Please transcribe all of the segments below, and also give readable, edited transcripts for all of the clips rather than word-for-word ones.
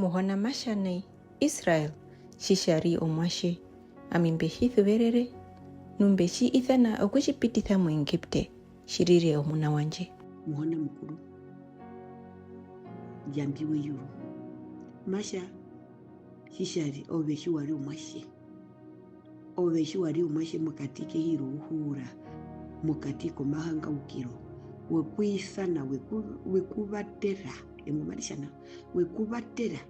Mohona mashanei Israel shishari omwashe amimbeshi thuverere numbeshi ithana okushipititha mu Egypte shirire omuna wanje. Muhona mukuru jambiwe yuru masha shishari oveshi wari omwashe mukati kehiru uhura mukati komahanga ukiro wekwisana wekuvatera emumarishana wekuvatera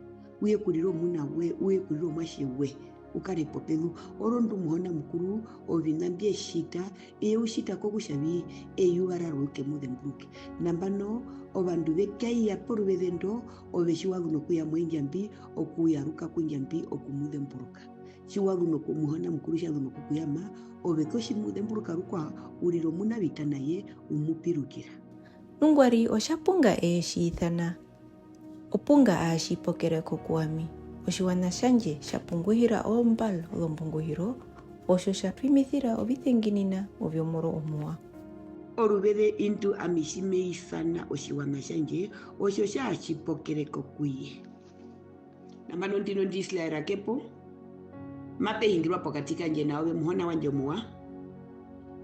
uye kurira omuna we uye kurira omwashe we ukarepo pelu orondu muhona mukuru ovinambi eshita ushita kokushavi eyuvararuke mudhembruke nambano ovandu vekaiya poruvedendo oveshiwaguno kuya mwenjambi okuyaruka kunjambi okumudhembruka shiwaguno kumuhona mukuru shaguno kukuyama ovekoshimuthemburuka rukwa uriro muna vita naye umupirukira Nungwari oshapunga eshithana opunga ashipokereko kuami oshiwana shanje shapunguhira ombal lombunguhiro osho shapimithira ovithenginina ovyomoro omuwa oruvere intu amishimeisana oshiwana shanje osho shaashipokereko kuye nambano ndino ndiisilaira kepo mapehingirwa pokati kanje nawe muhona wanje muwa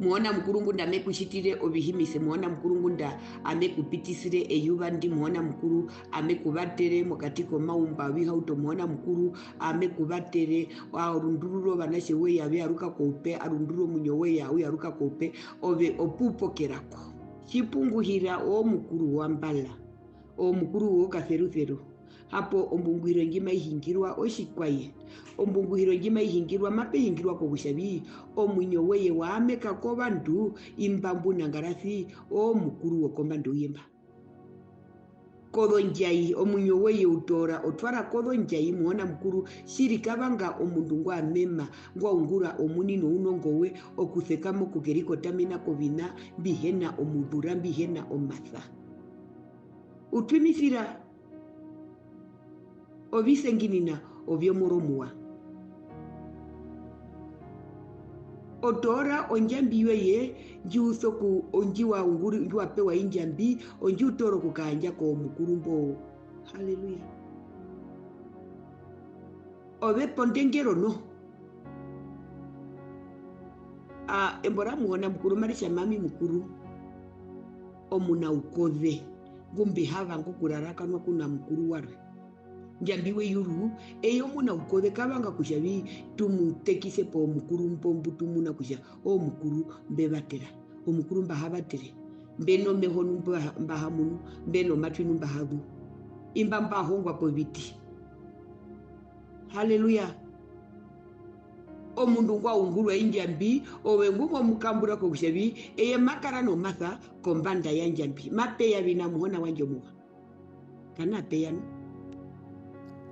muhona mukuru ngunda amekushitire ovihimise muhona mukuru ngunda amekupitisire eyuva ndi muhona mukuru amekuvatere mukati komaumba vihauto muhona mukuru amekuvatere arundururo vanashe weya ave aruka koupe arundururo munyo weya auye aruka koupe ove opupokerako chipunguhira omukuru wambala omukuru wokatherutheru hapo ombunguhiro njima ihingirwa oshikwaye ombunguhiro njima ihingirwa mapehingirwa kokushavi omwinyo weye waameka kovandu imbambu nangarathi omukuru wokombandu uyemba kodonjai omwinyo weye utora otwara kodonjai muhona mukuru shiri kavanga omundu ngwamema ngwaungura omunino unongowe okuthekamo kukerikotamina kovina mbihena omudhura mbihena omatha utwimithira ovisenginina ovyomoromuwa otora onjambi yoye njiusoku onjiwa unguri njiwapewa injambi onjiutoro kukanja ko mukurumbo haleluya ove pondengero no embora muhona mukuru marisha mami mukuru omuna ukove ngumbi hava ngukurarakanwa kuna mukuru warwe njambiwe yuru eyo muna ukove kavanga kushavi tumutekise po mukuru mpombu tumuna kusha mukuru mbevatera omukuru mbahavatire mbeno mehonu mbahamunu mbeno matwinu mbahagu imba mbahongwa po viti haleluya omundu ngwaungulwa injambi owe ngumo mukambura ko kushavi eye makara no matha kombanda ya njambi mapeya vina muhona wanje muwa kana peyano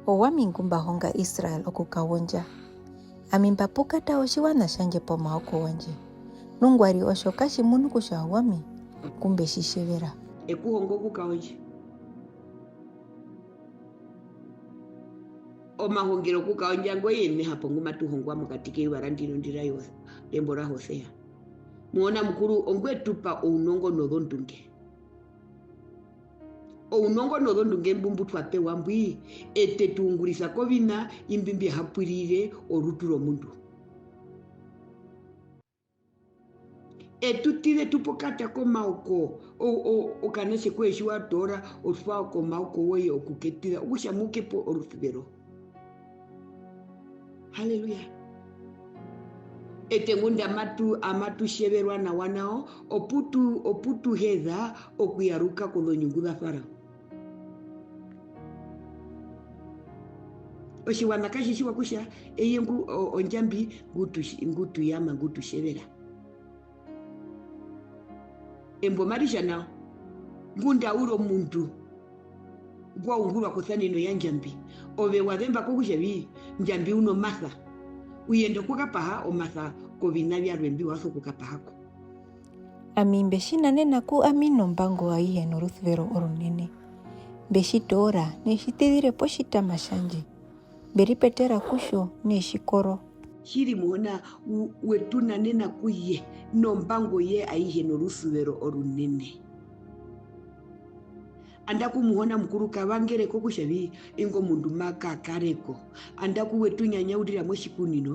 owami ngumbahonga Israel okukawonja amimbapukata oshiwana shanje pomaoko wanje nungwari osho kashimunu kusha owami kumbe shishevera ekuhonga okukawonja omahongero okukawonja ngoyene hapo ngumatuhongwa mukati keiwara ndino ndira yose lembora Hosea muona mukuru ongwetupa ounongo nodhondunge ounongo nodhondunge mbumbu twapewa mbwi ete tuungurisa kovina imbimbi hapwirire orutu romundu etutire tupokata komaoko okanashe kweshi watora otwa komaoko weye okuketira ukushamukepo oruthivero haleluya ete ngunda amatusheverwa nawa nao oputu hedha okuyaruka kodhonyunguza Farao oshiwana kashishiwa kusha eye onjambi ngutuyama ngutushevera embo marisha nao ngunda uro mundu ngwaungulwa kothanino ya njambi ove wadhemba kokushavi njambi uno matha uyende kukapaha omatha kovina vyarwembi waso kukapahako ami mbeshinanena ku amino mbango aihe noruthvero orunene mbeshitora neshitidhire poshitama shanje beripetera kusho neshikoro shiri muhona wetunanena kuye nombango ye aihe norusuvero orunene anda kumuona mkuru kavangereko kushavi ingo mundu makakareko anda kuwetunyanyaurira moshikunino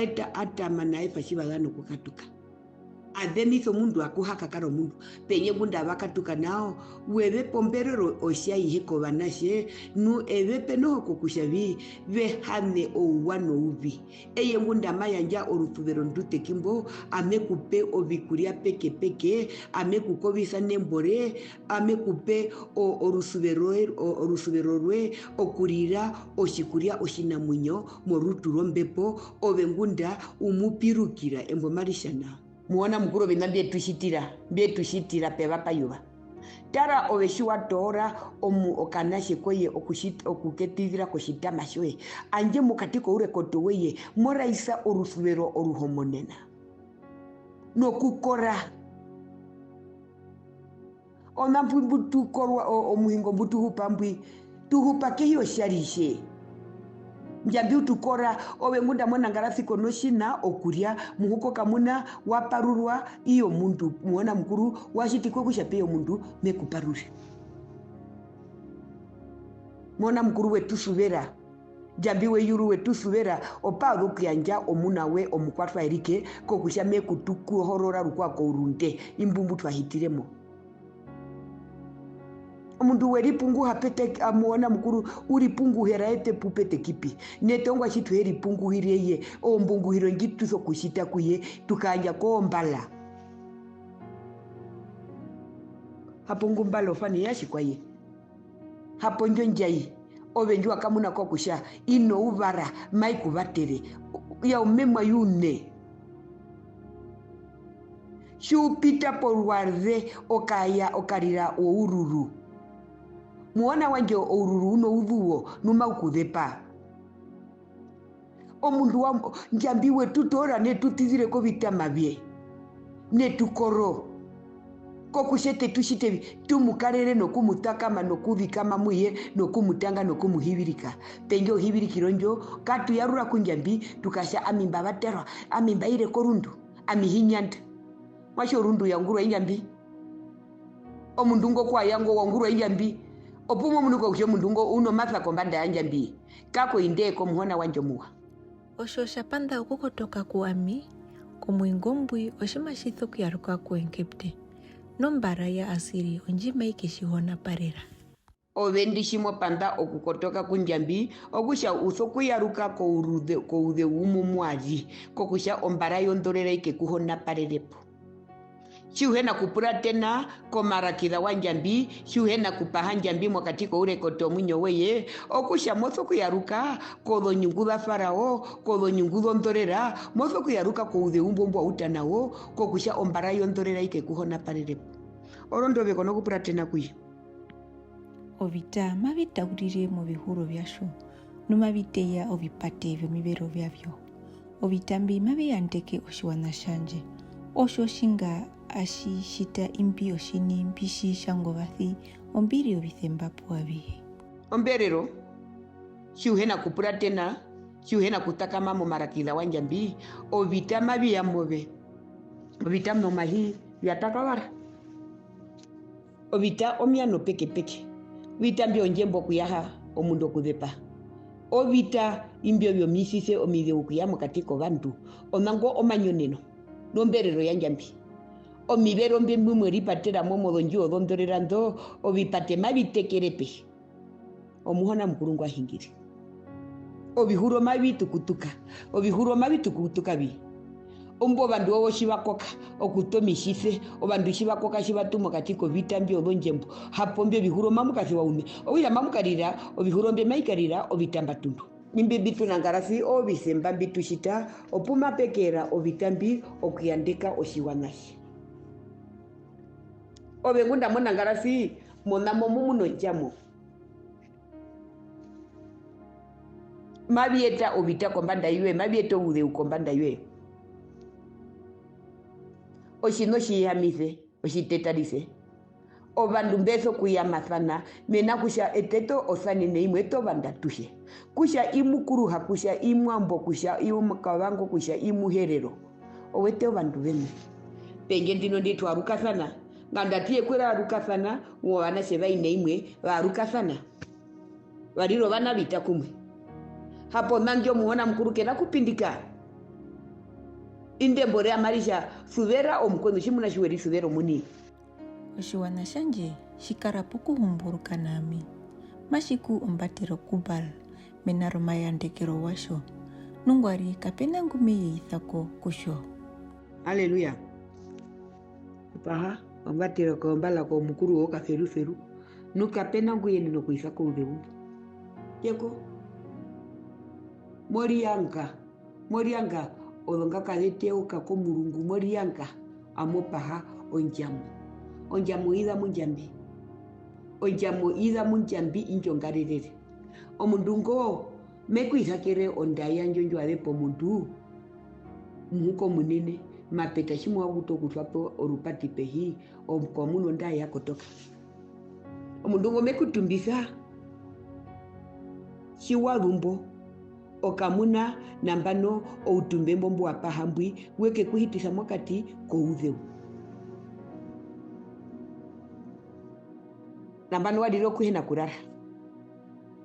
eta atama naye pachivagano kukatuka adheniso mundu akuhaka karo mundu penye bunda vakatuka nao weve pomberero oshaiheko vanashe nu eve penoho kokushavi vehane ouwano uvi eye bunda mayanja orutuvero ndute kimbo amekupe ovikuria peke peke amekukovisa nembore amekupe orusuvero rwe okurira oshikuria oshinamunyo morutu rombepo ove ngunda umupirukira embo marishana muona mukuru vina bietushitira peva payuva tara oveshiwa tora okanashe koye okuketithira koshitama shoye anje mukatiko urekoto weye moraisa orusuvero oruhomonena nokukora onampu mbutukorwa omuhingo mbutuhupa mbwi tuhupa keyo sharishe njambi utukora ove ngunda mwana ngarafiko noshina okuria muhuko kamuna waparurwa iyo mundu muona mkuru washitikwe kushapeyo mundu mekuparuri muona mkuru wetu suvera jambi weyuru wetu suvera opado kuyanja omuna we omukwatwa erike kokusha mekutuku horora rukwako urunde imbumbu twahitiremo mundu weripungu hapete amuona mkuru uripungu heraete pupete kipi netongwa chitu heripungu hireye ombungu hiro ngituso kushita kuye tukanja kombala hapo ngumbalo fani yashi kwaye hapo njonjai ovenju akamuna kokusha ino uvara maiku vatere ya umemwa yune shupita porwarde okaya okarira oururu muona wanje oururu uno udhuo numa ukudepa omundu wa njambi wetu tora netutizire ko vitama bye netukoro kokushete tushite tumukarere nokumutakama nokuvikama muye nokumutanga nokumuhibirika penjo hibirikironjo katu yarura kunjambi tukasha amimba baterwa amimba ire korundu amihinyanda masho rundu ya nguru injambi omundu ngo kwa yango wa nguru injambi opumo munuko kusho mundu ngo uno matha kombanda ya njambi kako indeko muhona wanjo muwa osho shapanda okukotoka kuami kumwingombwi oshimashitho kuyaruka kuenkepte nombara ya asiri onjima ikishihona parera ovendishimo panda okukotoka kunjambi okusha uso kuyaruka koude umumwaji kokusha ombara yondorera ikekuhona parerepo shuhena kupura tena komarakidha wa njambi shuhena kupaha njambi mwakatiko urekoto mwinyo weye okusha moso kuyaruka kodho nyungu dha farao kodho nyungu dhondorera moso kuyaruka koude umbombo utanawo kokusha ombara yondorera ikekuhona parerepo orondo veko nokupura tena kuye ovita mavitaurire mu bihuro byasho numaviteya ovipate vyomivero vyavyo ovitambi maviyandeke oshiwana shanje osho shinga ashishita imbi oshini mbishi shangovathi ombiri ovithembapo avihe omberero shuhena kupura tena shuhena kutakama mu marakidha wa njambi ovita maviyambove ovita mnomahi vyatakavara ovita omiano peke peke vita mbio njembo kuyaha omundo kudepa ovita imbio vyomisise omide ukuyamo katiko vantu onango omanyoneno nomberero ya njambi omivero mbimwe ripatera momodo njuo dhondorerando ovipate mavitekerepe omuhona mkurungu ahingiri ovihuro mavitukutuka vi ombo vandu ovo shivakoka okutomishise ovandu shivakoka shivatumo katiko vita mbio dhonjembo hapo mbio vihuro mamukasi waume ovila mamukarira ovihuro mbe maikarira ovitambatundu mimbi bitu nangarasi ovisemba bitushita opuma pekera ovitambi okuyandeka oshiwanashi ovengunda mo nangarasi monamo mumuno njamo mavieta ovita kombanda yue mavieta udeu kombanda yue oshino shihamise oshitetarise ovandu mbeso kuyamathana mena kusha eteto osanine imwe eto vandatushe kusha imukuruha kusha imwambo kusha imukavango kusha imuherero owete ovandu vemwe penge ndino nditwarukasana ngandatiye kwera arukafana wana seva ineimwe arukafana wariro vana vita kumwe hapo mangyo muona mkuru kena kupindika inde mbore amarisha suvera omkono shimuna shiweri suvera muni oshiwana shanje shikarapuku humburuka nami mashiku ombatero kubal menaro mayandekero washo nungwari kapena ngume yeithako kusho. Haleluya. Paha ombatero kombala ko mukuru woka feru nukapena nguyeni no kuithako udeu yeko morianga olonga kaleteuka ko mulungu morianga amopaha onjamu ida munjambi injongarerere omundu ngo mekuithakere ondaya njonjo adepo mundu muko munene mapeta shimwa guto kutwapo orupati pehi omkomuno ndaya kotoka omundu ngo mekutumbisa shiwalumbo okamuna nambano outumbe mbombo apahambwi weke kuhitisa mokati koudheu nambano wadiro kuhena kurara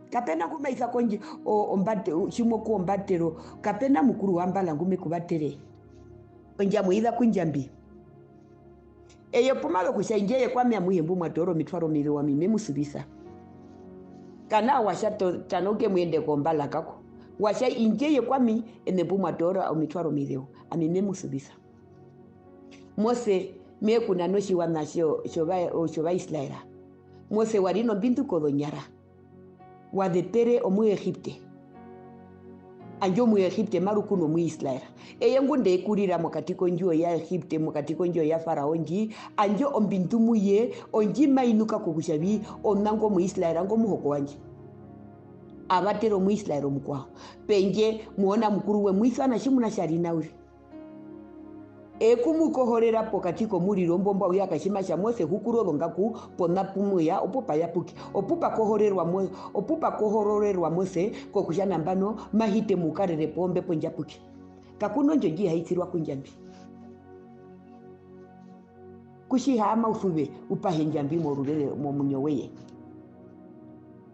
kapena kumaisa konji ombate shimo ku ombatero kapena mukuru wambala ngume kubatere onjamu ida kunjambi eyo pomalo kushainjeye kwa mya muhembu mwatoro mitwaro mire wa mime musubisa kana washato tanoke mwende kombala kako washa injeye kwami enembu mwatoro au mitwaro mireo amime musubisa Mose mekuna noshi wanasho shoba Israela Mose warino bintu kodonyara wadepere omu Egipte anjo mu Egipte marukuno mu Israela eyengu ndekurira mokatiko njuo ya Egipte mokatiko njuo ya Farao nji anjo ombintu muye onji mainuka kokushabi onango mu Israela ngo muhoko wanje abatero mu Israela mukwa penje muona mukuru we muisana shimuna sharina uri ekumukohorera pokatiko muriro mbomba uya kashima sha Mose hukuro longaku pona pumuya opupa yapuki opupa kohororerwa Mose kokushana mbano mahite mukarere pombe ponjapuki kakuno njonji haitsirwa kunjambi kushihama ufube upahe njambi morurere momunyoweye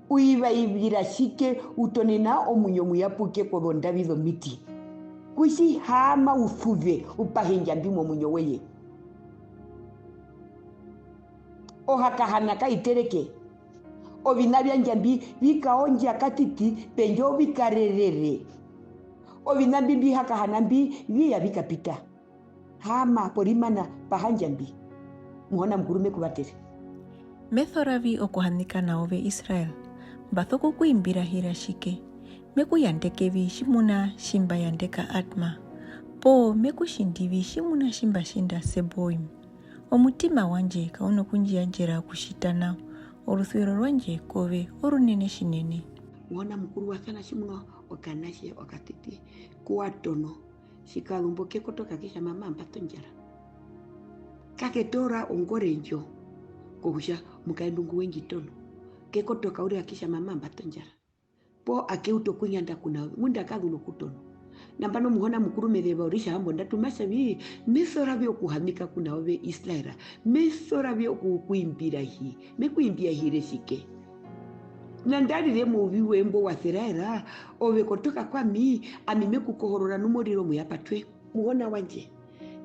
uiva ibira shike utonena omunyo muyapuke ko Davido miti kushi hama ufuve upahenja mbimo munyoweye ohakahana kaitereke ovinavya njambi vikaonja katiti penjo vikarerere ovinambi bihakahana mbi viya vikapita hama porimana pahanjambi muhona mkurume kubatere methoravi okuhanika naove Israel bathoko kuimbira hirashike meku yandekevi shimuna shimba yandeka atma po meku shindivi shimuna shimba shinda seboim omutima wanje kauno kunjiyanjera kushitana oruthwiro rwanje kove orunene shinene muona mukuru wasana shimuna okanashe okatiti kuwatono shikalumbo kekotoka kisha mama mpatonjara kaketora ongorenjo kohusha mukaendungu wengi tono kekotoka uri akisha mama mpatonjara po akeuto kunyanda kuna munda kaguno kutono nambano muhona mukuru mereva orisha hambo ndatumasha vi mesora vyo kuhamika kuna ove Israela mesora vyo kuimbira hi mekuimbia hireshike nandari remo viwembo wa Israela ove kotoka kwa mi amime kukohorora numoriro muyapatwe muhona wanje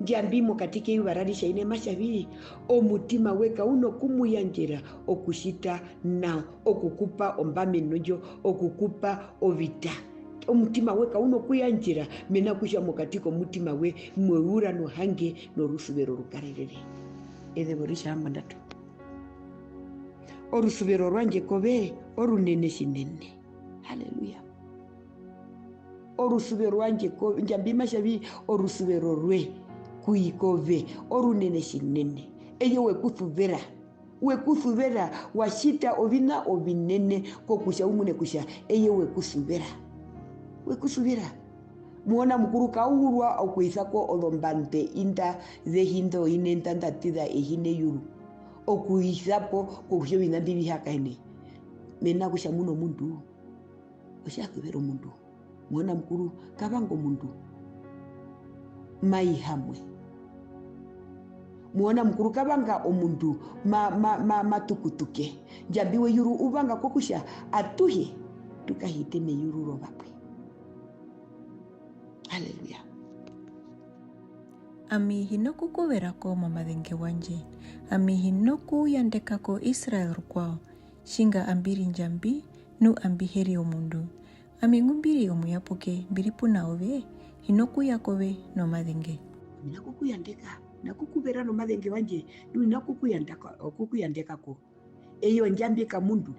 ndiambimo katike iwararisha ine mashavi omutima weka uno kumuyanjera okushita nao okukupa ombame nojo okukupa ovita omutima weka uno kuyanjera mena kusha mokatiko mutima we mweura no hange no rusubero rukarerere edeborisha ambandatu orusubero rwanje kobe orunene shinene haleluya orusubero rwanje ko njambi mashavi orusubero rwe kuikove orunene shinene eyo wekuthuvera washita ovina ovinene kokusha umune kusha eyo wekusuvera muona mukuru kaurwa okuisako olombante inda zehindo inenta ndatida ehine yuru okuisapo kokusha ovina mbibi hakaene mena kusha muno mundu oshathuvera mundu muona mukuru kavango mundu maihamwe muona mkuru kabanga omundu matukutuke jambiwe yuru ubanga kokusha atuhe tukahite me yuru robakwe. Haleluya. Ami hinoku kuverako mamadhenge wanje. Ami hinoku yandekako Israel rukwao. Shinga ambiri njambi nu ambiheri omundu. Ami ngumbiri omuyapuke biripuna ove hinoku yakove no madhenge. Nakukuyandeka nakukuvera no madhenge wanje nu nakukuyandekako eyo njambi ka mundu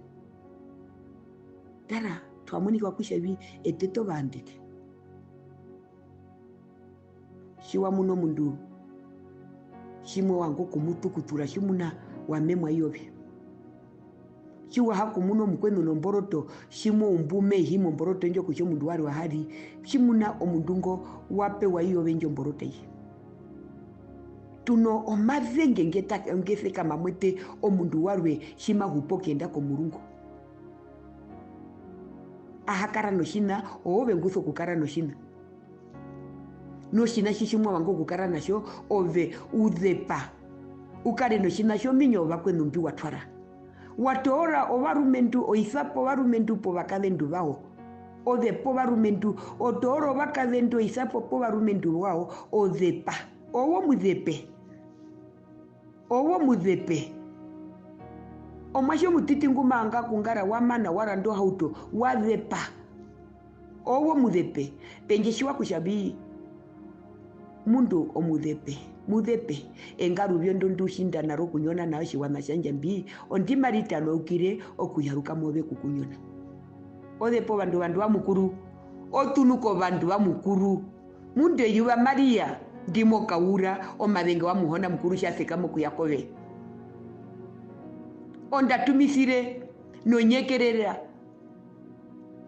tara twamonika kushavi eteto bandeke shiwa muno mundu shimwe wangu kumutukutura shimuna wamemwa yobe shiwa haku muno mkwenu nomboroto shimwe umbume himo mboroto njo kusho mundu wari wahari shimuna omundungo wape wa yobe njo mboroto yi tuno omadhenge ngefeka mamwete omundu warwe shima hupo kenda ko murungu ahakara no shina owe ngutho kukara no shina no shina shishimwa wango kukara nasho ove udhepa ukare no shina sho minyo bakwe numbi watwara watora ovarumendu oisapo varumendu po vakadendu vao odhepo varumendu otoro vakadendu oisapo po varumendu vao odhepa owo mudhepe omwasho mutiti ngumanga kungara wamana warando hauto wadhepa owo mudhepe penjeshiwa kushabi mundu mudhepe engaru byondo ndushinda naro kunyona nayo shiwana shanja mbi ondimarita lokire okuyaruka mobe kukunyona odhepo bandu bamukuru otunuko bandu bamukuru munde yuba Maria ndimo kaura omadhenge wa muhona mukuru shasekamo kuyakobe ondatumisire nonyekerera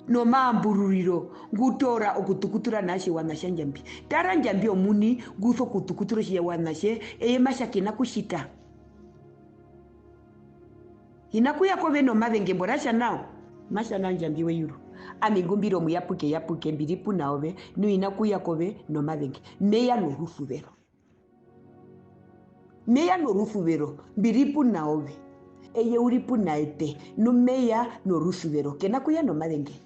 no mambururiro ngutora okutukutura nashe wanashanja mbi taranja mbi omuni gutho kutukutura shi wanashe eye mashakina kushita inakuyakobe no madhenge borasha nao masha nanja mbi weyuru amigumbiro muyapuke mbiripu naobe nu inakuyakobe no madhenge meya no rufuvero mbiripu naobe eye uripu naete no meya no rufuvero kenakuya no madhenge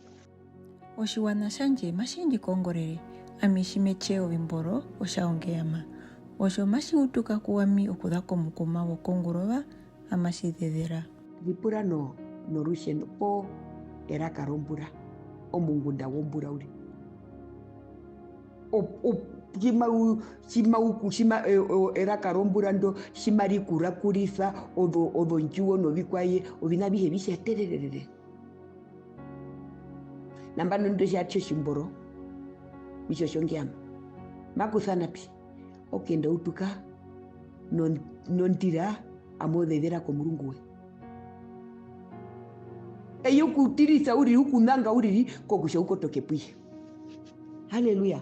Oshiwana shanje mashinji kongorere amishimecheo vimboro oshaongeyama osho mashiutuka kuwami okudhako mukuma wokongurova amashidhedhera vipura no rusheno po era karombura omungunda wombura uri shima era karombura ndo shimari kurakurisa odho njuo no vikwaye ovina bihe bishatererere nambano ndo shacho shimboro bisho shongyama makusana pi okenda utuka nontira amodhedhera ko murungu we eyo kutirisa uri ukunanga uri kokusha ukotoke pwi. Haleluya.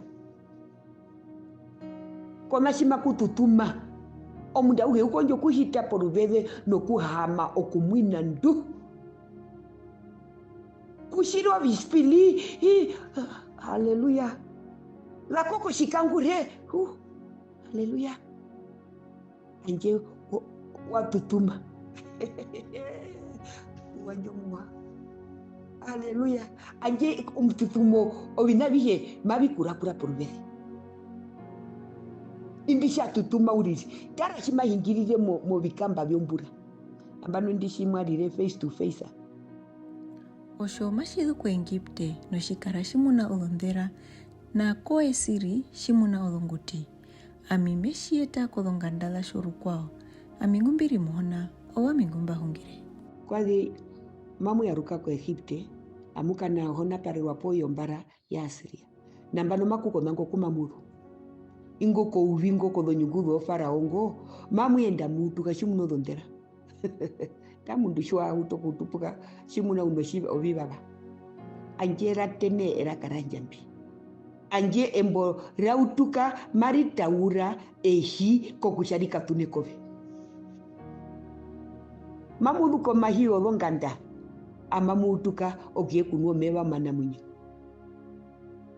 Koma shima kututuma omunda uge ukonjo kuhita poruveve no kuhama okumwina ndu kushirwa vispili haleluya lakoko shikangure haleluya anje watutuma wanjomwa haleluya anje umtutumo obinabihe mabikurakura poruveve indisha tutuma uriri tara shima hingirire mo bikamba byombura ambano ndishimwa rire face to face osho mashidu ku Engipte no shikara shimuna olondera na koe siri shimuna olonguti ami meshieta kolongandala shuru kwao ami ngumbiri mohona owa mingumba hungire kwazi mamu yaruka ku Egipte amuka na hona parwa po yombara ya Asiria nambano makuko nango kumamuru ingo ko uvingo ko donyugudo faraongo mamu yenda mutu kashimuno dondera tamundu shwa utokutupuka shimuna unoshiba obibaba anjera tene era karanjambi anje embo rautuka maritaura ehi kokusharika tunekove mamudu ko mahio longanda amamutuka ogie kunwo meva mana munyo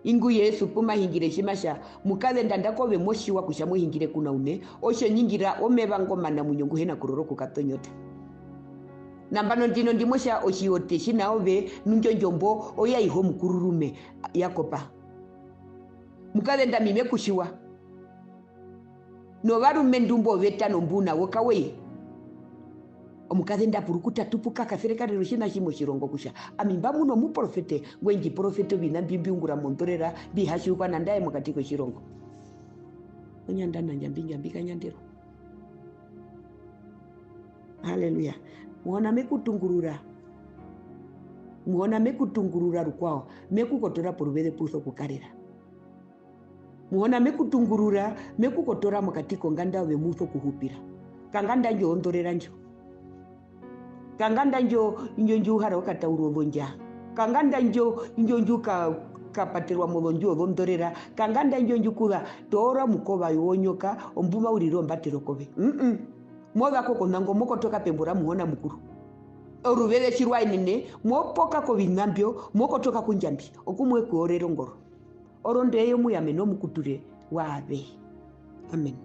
ingu Yesu puma hingire shimasha mukale ndandakove moshiwa kushamu hingire kuna une osho nyingira omevango mana munyongu hena kuroroku katonyota nambano ndino ndimosha oshiote shinaove nunjonjombo oya iho mukururume yakopa mukale ndamime kushiwa no varume ndumbo vetano mbuna wokawe omukale ndapurukuta tupuka kaferekarero shina shimo shirongo kusha amimba muno muprofete ngwenji profete bina mbimbiungura montorera bihashuka nandaye mukatiko shirongo onyanda nanjambinjambika nyandero. Haleluya. Muona mekutungurura rukwao mekukotora poruvede puso kukarira muona mekutungurura mekukotora mukatiko nganda we muso kuhupira kanganda njo ondorera njo kanganda njo hara wakatauro vonja kanganda njo kapatirwa mulonjo ondorera kanganda njo kula tora mukova yonyoka ombuma uriro mbatiro kove moga koko nango moko toka pembura muona mukuru oruvele chirwa inene mopoka ko vinambyo moko toka kunjambi okumwe kuorero ngoro oronde yo muyame no mukuture wabe amen.